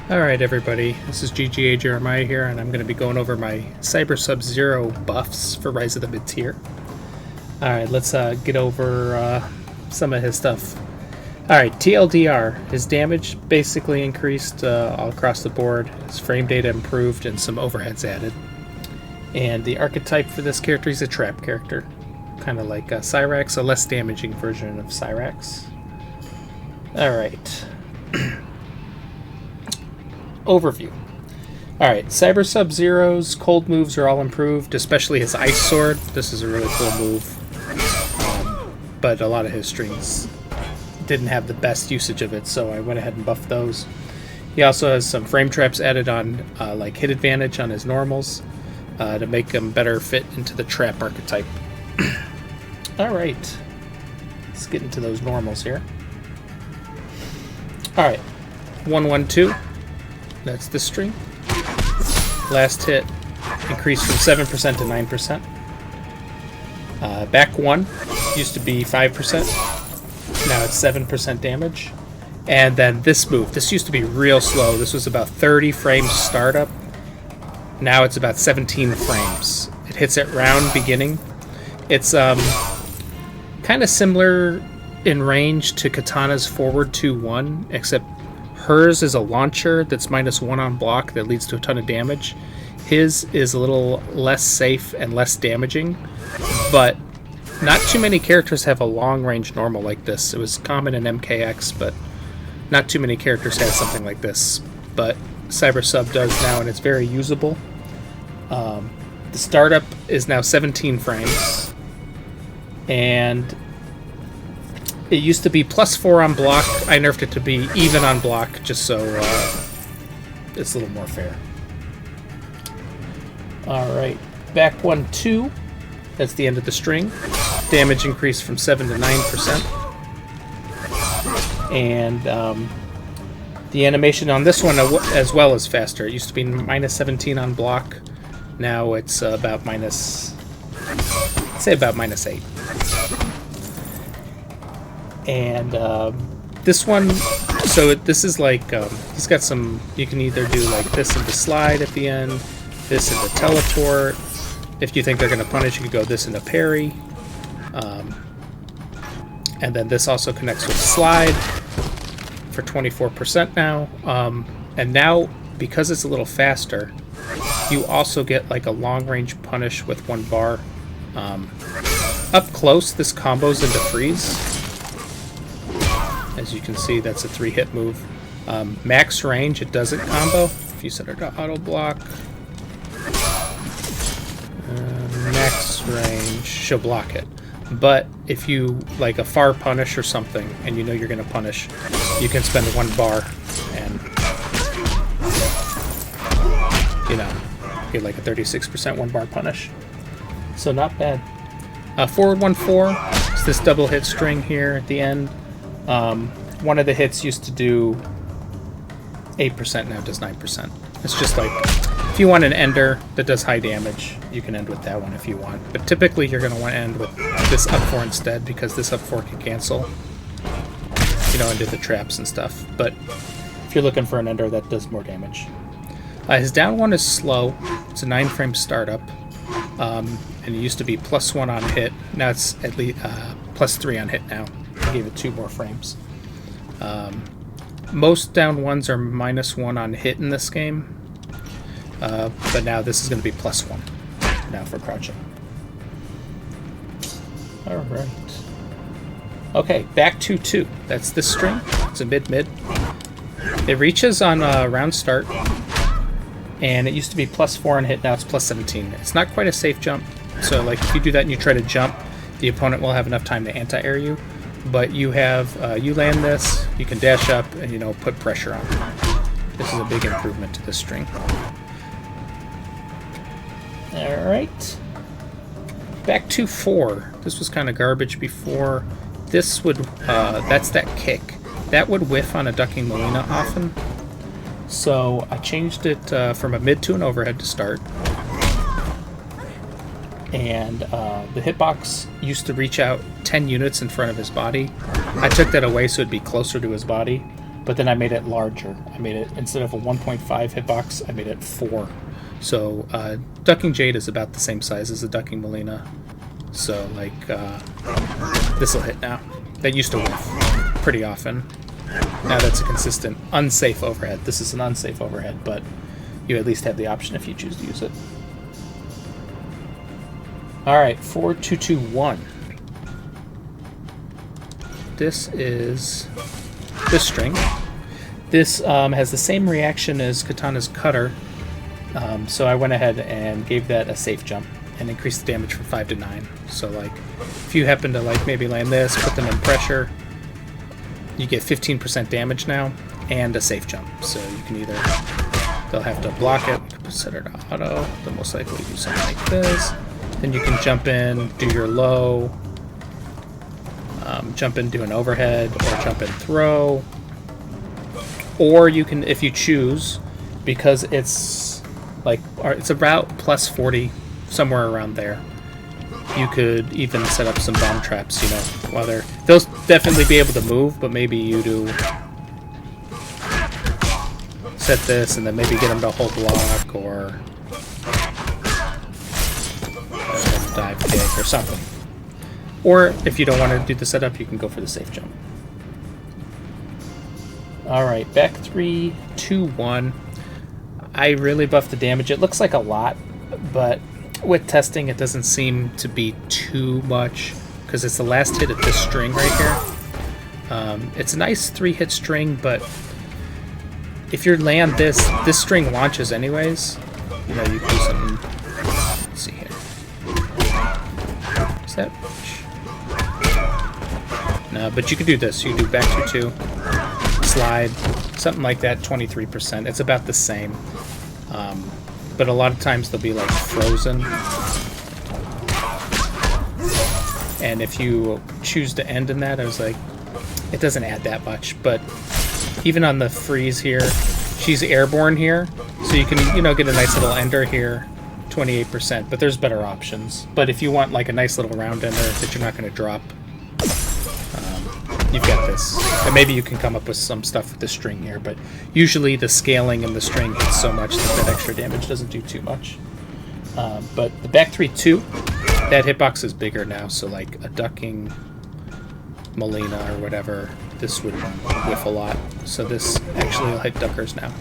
Alright everybody, this is GGA Jeremiah here, and I'm going to be going over my Cyber Sub-Zero buffs for Rise of the Mid-Tier. Alright, let's get over some of his stuff. Alright, TLDR. His damage basically increased all across the board, his frame data improved, and some overheads added. And the archetype for this character is a trap character. Kind of like Cyrax, a less damaging version of Cyrax. Alright. Overview. Alright, Cyber Sub-Zero's cold moves are all improved, especially his Ice Sword. This is a really cool move. But a lot of his strings didn't have the best usage of it, so I went ahead and buffed those. He also has some frame traps added on, like hit advantage on his normals, to make him better fit into the trap archetype. Alright, let's get into those normals here. Alright, 112. That's the string. Last hit increased from 7% to 9%. Back 1 used to be 5%. Now it's 7% damage. And then this move. This used to be real slow. This was about 30 frames startup. Now it's about 17 frames. It hits at round beginning. It's kind of similar in range to Katana's forward 2-1, except hers is a launcher that's -1 on block that leads to a ton of damage. His is a little less safe and less damaging, but not too many characters have a long-range normal like this. It was common in MKX, but not too many characters had something like this. But Cyber Sub does now, and it's very usable. The startup is now 17 frames, and it used to be +4 on block. I nerfed it to be even on block, just so it's a little more fair. Alright, back 1-2. That's the end of the string. Damage increased from 7 to 9%. And the animation on this one as well is faster. It used to be -17 on block. Now it's about say about -8. And this one, so this is like, he's got some, you can either do like this into slide at the end, this into teleport. If you think they're going to punish, you could go this into parry. And then this also connects with slide for 24% now. And now, because it's a little faster, you also get like a long-range punish with 1 bar. Up close, this combos into freeze. As you can see, that's a 3-hit move. Max range, it doesn't combo. If you set it to auto block, max range, she'll block it. But if you like a far punish or something, and you know you're going to punish, you can spend 1 bar and, you know, get like a 36% 1 bar punish. So not bad. Forward 1-4. It's this double hit string here at the end. One of the hits used to do 8%, now it does 9%. It's just like, if you want an ender that does high damage, you can end with that one if you want. But typically you're going to want to end with this up 4 instead, because this up 4 can cancel, you know, and do the traps and stuff. But if you're looking for an ender, that does more damage. His down 1 is slow. It's a 9-frame startup. And it used to be +1 on hit. Now it's at least +3 on hit now. I gave it 2 more frames. Most down 1s are -1 on hit in this game. But now this is going to be +1 now for crouching. Alright. Okay, back 2-2. That's this string. It's a mid-mid. It reaches on round start. And it used to be +4 on hit, now it's +17. It's not quite a safe jump. So like if you do that and you try to jump, the opponent will have enough time to anti-air you. But you have, you land this, you can dash up, and, you know, put pressure on. This is a big improvement to this string. Alright. Back to 4. This was kind of garbage before. This would, that's that kick. That would whiff on a ducking Melina often. So I changed it from a mid to an overhead to start. And the hitbox used to reach out 10 units in front of his body. I took that away so it'd be closer to his body. but then I made it larger. I made it, instead of a 1.5 hitbox, I made it 4. So Ducking Jade is about the same size as a Ducking Molina. So like this will hit now. That used to whiff pretty often. Now that's a consistent unsafe overhead. This is an unsafe overhead, but you at least have the option if you choose to use it. Alright, 4-2-2-1. This is this string. This has the same reaction as Katana's Cutter, so I went ahead and gave that a safe jump and increased the damage from 5 to 9. So like, if you happen to like maybe land this, put them in pressure, you get 15% damage now and a safe jump. So you can either, they'll have to block it, set it to auto, they'll most likely do something like this. Then you can jump in, do your low, jump in, do an overhead, or jump in, throw. Or you can, if you choose, because it's like, it's about plus 40, somewhere around there, you could even set up some bomb traps, you know, while they'll definitely be able to move, but maybe you do set this and then maybe get them to hold block or dive kick or something. Or if you don't want to do the setup, you can go for the safe jump. Alright, back 3, 2, 1. I really buffed the damage. It looks like a lot, but with testing it doesn't seem to be too much because it's the last hit of this string right here. It's a nice 3-hit string, but if you land this string launches anyways. You know, you can do something. Let's see here. Is that much? No, but you can do this. You can do back 2-2, slide, something like that. 23%. It's about the same. But a lot of times they'll be like frozen. And if you choose to end in that, I was like, it doesn't add that much. But even on the freeze here, she's airborne here. So you can, you know, get a nice little ender here, 28%. But there's better options. But if you want like a nice little round ender that you're not going to drop, you've got this. And maybe you can come up with some stuff with the string here, but usually the scaling in the string hits so much that that extra damage doesn't do too much. But the back 3-2, that hitbox is bigger now, so like a Ducking Molina or whatever, this would whiff a lot. So this actually will hit Duckers now.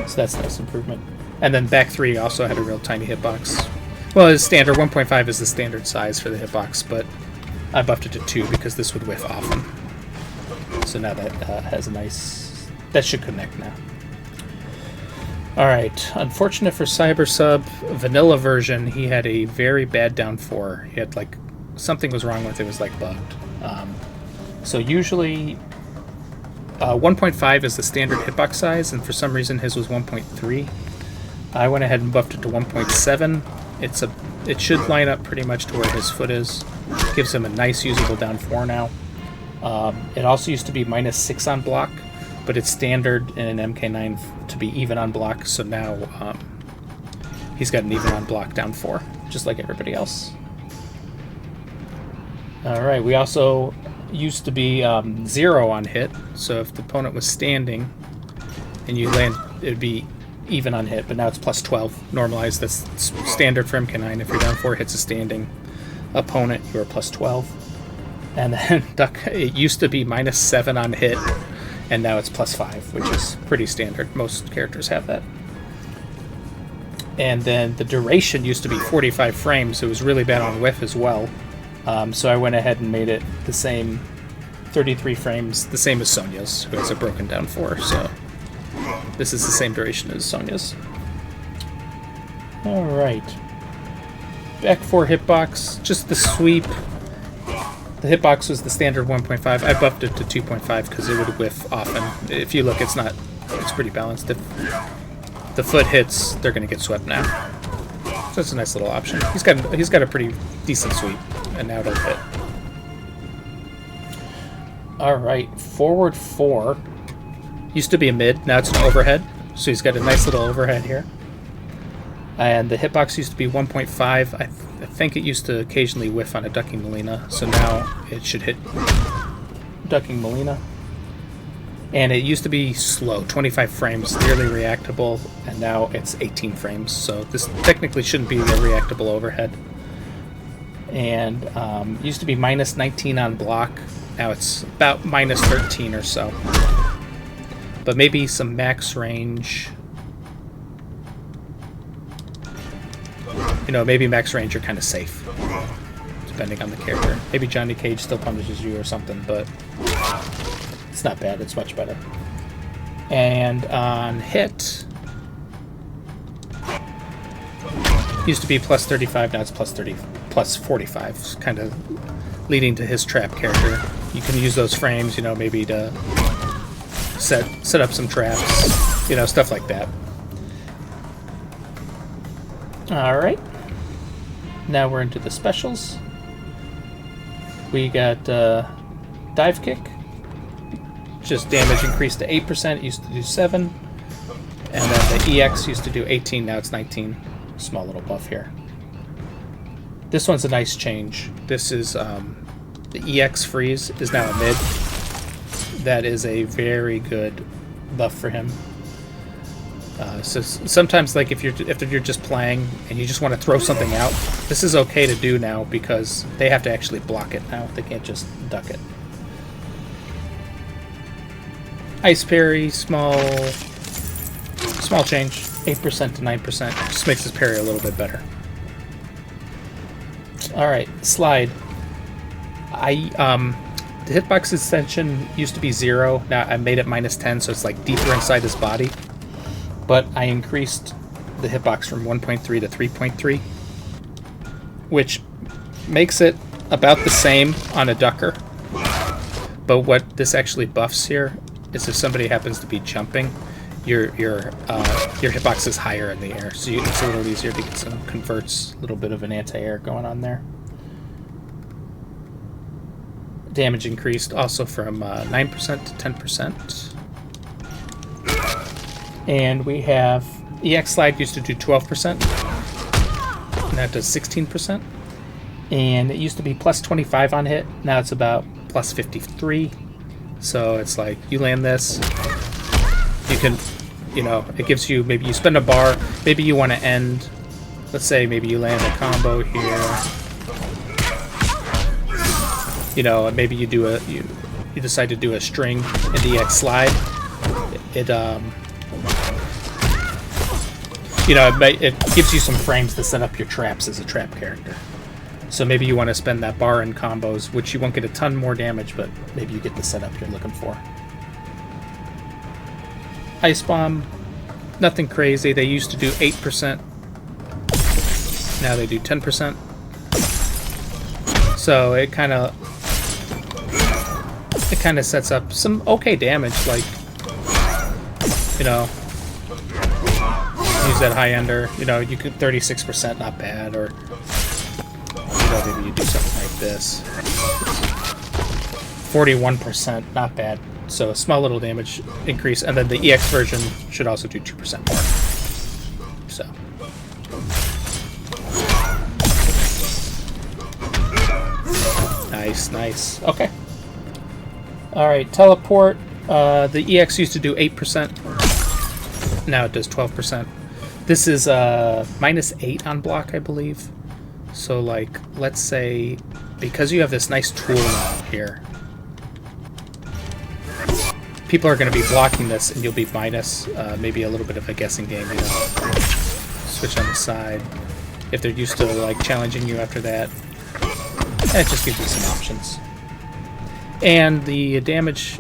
So that's a nice improvement. And then back 3 also had a real tiny hitbox. Well, it's standard. 1.5 is the standard size for the hitbox, but I buffed it to 2 because this would whiff often. So now that has a nice... That should connect now. Alright, unfortunate for Cybersub, vanilla version, he had a very bad down 4. He had like... Something was wrong with it, was like bugged. So usually 1.5 is the standard hitbox size, and for some reason his was 1.3. I went ahead and buffed it to 1.7. It should line up pretty much to where his foot is. Gives him a nice usable down 4 now. It also used to be -6 on block, but it's standard in an MK9 to be even on block, so now he's got an even on block down 4, just like everybody else. Alright, we also used to be 0 on hit, so if the opponent was standing and you land, it would be even on hit, but now it's plus 12 normalized. That's standard for MK9. If you're down 4 hits a standing opponent, you're plus 12. And then it used to be -7 on hit, and now it's plus 5, which is pretty standard. Most characters have that. And then the duration used to be 45 frames. It was really bad on whiff as well. So I went ahead and made it the same, 33 frames, the same as Sonya's, who has a broken down 4. So this is the same duration as Sonya's. Alright. Back 4 hitbox, just the sweep. The hitbox was the standard 1.5. I buffed it to 2.5 because it would whiff often. If you look, it's pretty balanced. If the foot hits, they're going to get swept now. So it's a nice little option. He's got a pretty decent sweep, and now it'll hit. Alright, forward 4. Used to be a mid, now it's an overhead. So he's got a nice little overhead here. And the hitbox used to be 1.5. I think it used to occasionally whiff on a Ducking Molina, so now it should hit Ducking Molina. And it used to be slow, 25 frames, nearly reactable, and now it's 18 frames. So this technically shouldn't be the reactable overhead. And used to be minus 19 on block. Now it's about minus 13 or so. But maybe some max range. You know, maybe max range are kind of safe, depending on the character. Maybe Johnny Cage still punishes you or something, but it's not bad. It's much better. And on hit, used to be plus 35, now it's plus 30, plus 45, kind of leading to his trap character. You can use those frames, you know, maybe to set up some traps, you know, stuff like that. All right. Now we're into the specials. We got dive kick. Just damage increased to 8%. It used to do 7. And then the EX used to do 18. Now it's 19. Small little buff here. This one's a nice change. This is the EX freeze is now a mid. That is a very good buff for him. So sometimes, like if you're just playing and you just want to throw something out, this is okay to do now because they have to actually block it now. They can't just duck it. Ice parry, small change, 8% to 9%. Just makes his parry a little bit better. All right, slide. The hitbox extension used to be 0. Now I made it minus 10, so it's like deeper inside his body. But I increased the hitbox from 1.3 to 3.3, which makes it about the same on a ducker. But what this actually buffs here is if somebody happens to be jumping, your hitbox is higher in the air, so it's a little easier to get some converts, a little bit of an anti-air going on there. Damage increased also from 9% to 10%. And we have EX slide used to do 12%, and that does 16%. And it used to be plus 25 on hit, now it's about plus 53. So it's like you land this, you can, you know, it gives you, maybe you spend a bar, maybe you want to end, let's say maybe you land a combo here, you know, maybe you do you decide to do a string in the EX slide. You know, it gives you some frames to set up your traps as a trap character. So maybe you want to spend that bar in combos, which you won't get a ton more damage, but maybe you get the setup you're looking for. Ice Bomb, nothing crazy. They used to do 8%. Now they do 10%. So it kind of sets up some okay damage, like, you know, use that high ender, you know, you could 36%, not bad, or you know, maybe you do something like this. 41%, not bad. So a small little damage increase, and then the EX version should also do 2% more. So nice. Okay. All right, teleport. The EX used to do 8%. Now it does 12%. This is minus 8 on block, I believe. So, like, let's say, because you have this nice tool now here, people are going to be blocking this, and you'll be minus, maybe a little bit of a guessing game, you know. Switch on the side. If they're used to, like, challenging you after that, it just gives you some options. And the damage,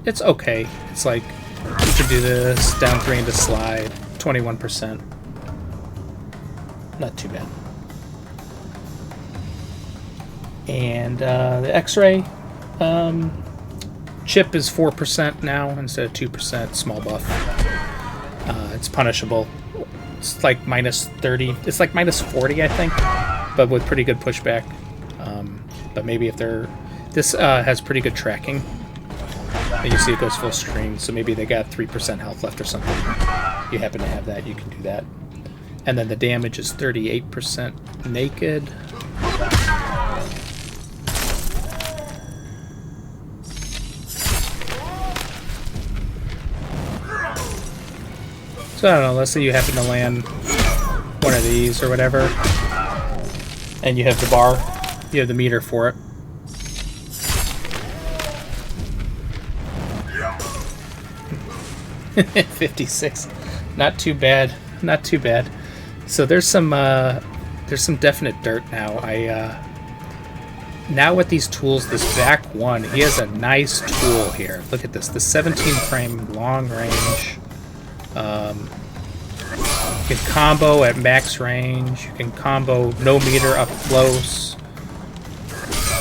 it's okay. It's like, you can do this, down 3 into slide, 21%. Not too bad. And the X-ray, chip is 4% now instead of 2%, small buff. It's punishable. It's like minus 30, it's like minus 40, I think, but with pretty good pushback. But maybe if they're, this has pretty good tracking. You see it goes full screen, so maybe they got 3% health left or something. You happen to have that, you can do that. And then the damage is 38% naked. So I don't know, let's say you happen to land one of these or whatever, and you have the bar, you have the meter for it. $56. Not too bad. Not too bad. So there's some definite dirt now. Now with these tools, this back one, he has a nice tool here. Look at this, the 17 frame long range. You can combo at max range. You can combo no meter up close.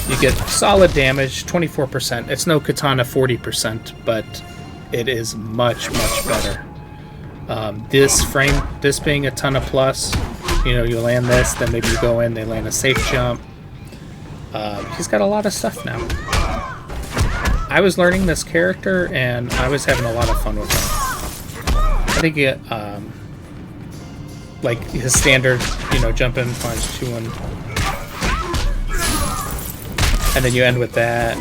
You get solid damage, 24%. It's no Katana 40%, but it is much, much better. This being a ton of plus, you know, you land this, then maybe you go in, they land a safe jump. He's got a lot of stuff now. I was learning this character, and I was having a lot of fun with him. I think it, like his standard, you know, jump in, punch, 2-1, and then you end with that.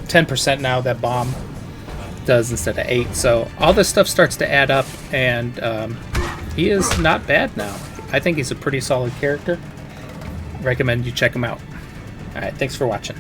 10% now that bomb does instead of 8. So all this stuff starts to add up, and he is not bad now. I think he's a pretty solid character. Recommend you check him out. Alright, thanks for watching.